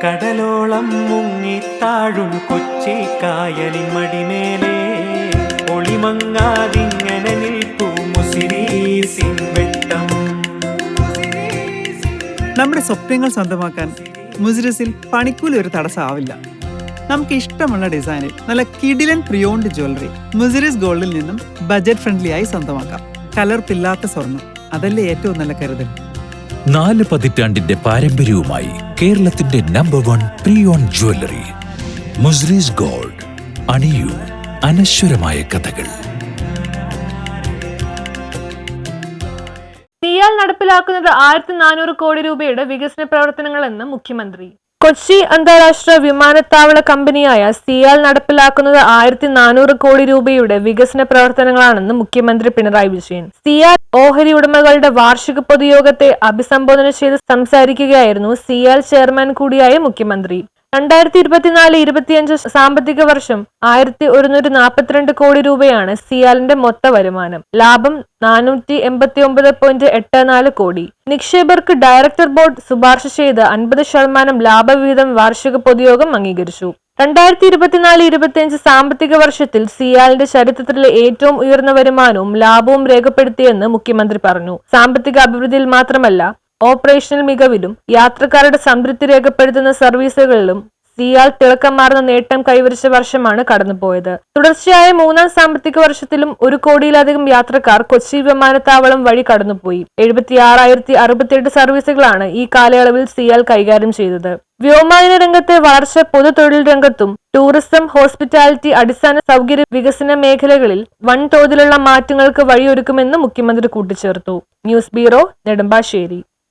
കടലോളം മുങ്ങിത്താഴും കൊച്ചി കായലിൻ മടിമേലെ ഒളിമങ്ങാതിങ്ങനെ നിൽപ്പൂ മുസിരീസിൻ വെട്ടം. നമ്മുടെ സ്വപ്നങ്ങൾ സ്വന്തമാക്കാൻ മുസിരിസിൽ പണിക്കൂലി ഒരു തടസ്സമാവില്ല. നമുക്ക് ഇഷ്ടമുള്ള ഡിസൈനിൽ നല്ല കിടിലൻ പ്രിയോണ്ട് ജ്വല്ലറി മുസിരിസ് ഗോൾഡിൽ നിന്നും ബജറ്റ് ഫ്രണ്ട്ലി ആയി സ്വന്തമാക്കാം. കലർപ്പില്ലാത്ത സ്വർണം, അതല്ലേ ഏറ്റവും നല്ല കരുതൽ. 4 പതിറ്റാണ്ടിന്റെ പാരമ്പര്യവുമായി കേരളത്തിന്റെ നമ്പർ 1 പ്രിയോൺ ജ്വല്ലറി മുസിരിസ് ഗോൾഡ്. അണിയൂ അനശ്വരമായ കഥകൾ. സിയാൽ നടപ്പിലാക്കുന്നത് 1400 കോടി രൂപയുടെ വികസന പ്രവർത്തനങ്ങളെന്ന് മുഖ്യമന്ത്രി. കൊച്ചി അന്താരാഷ്ട്ര വിമാനത്താവള കമ്പനിയായ സിയാൽ നടപ്പിലാക്കുന്നത് 1400 കോടി രൂപയുടെ വികസന പ്രവർത്തനങ്ങളാണെന്ന് മുഖ്യമന്ത്രി പിണറായി വിജയൻ. സിയാൽ ഓഹരി ഉടമകളുടെ വാർഷിക പൊതുയോഗത്തെ അഭിസംബോധന ചെയ്ത് സംസാരിക്കുകയായിരുന്നു സിയാൽ ചെയർമാൻ കൂടിയായ മുഖ്യമന്ത്രി. 2024-25 സാമ്പത്തിക വർഷം 1142 കോടി രൂപയാണ് സിയാലിന്റെ മൊത്ത വരുമാനം. ലാഭം 489.84 കോടി. നിക്ഷേപകർക്ക് ഡയറക്ടർ ബോർഡ് ശുപാർശ ചെയ്ത് 50% ലാഭവിഹിതം വാർഷിക പൊതുയോഗം അംഗീകരിച്ചു. 2024-25 സാമ്പത്തിക വർഷത്തിൽ സിയാലിന്റെ ചരിത്രത്തിലെ ഏറ്റവും ഉയർന്ന വരുമാനവും ലാഭവും രേഖപ്പെടുത്തിയെന്ന് മുഖ്യമന്ത്രി പറഞ്ഞു. സാമ്പത്തിക അഭിവൃദ്ധിയിൽ മാത്രമല്ല, ഓപ്പറേഷണൽ മികവിലും യാത്രക്കാരുടെ സംതൃപ്തി രേഖപ്പെടുത്തുന്ന സർവീസുകളിലും സിയാൽ തിളക്കമാർന്ന നേട്ടം കൈവരിച്ച വർഷമാണ് കടന്നുപോയത്. തുടർച്ചയായ 3ാം സാമ്പത്തിക വർഷത്തിലും 1 കോടിയിലധികം യാത്രക്കാർ കൊച്ചി വിമാനത്താവളം വഴി കടന്നുപോയി. 76,068 സർവീസുകളാണ് ഈ കാലയളവിൽ സിയാൽ കൈകാര്യം ചെയ്തത്. വ്യോമയാന രംഗത്തെ വളർച്ച പൊതുതൊഴിൽ രംഗത്തും ടൂറിസം, ഹോസ്പിറ്റാലിറ്റി, അടിസ്ഥാന സൗകര്യ വികസന മേഖലകളിൽ വൻതോതിലുള്ള മാറ്റങ്ങൾക്ക് വഴിയൊരുക്കുമെന്ന് മുഖ്യമന്ത്രി കൂട്ടിച്ചേർത്തു. News bureau, Nedumbassery.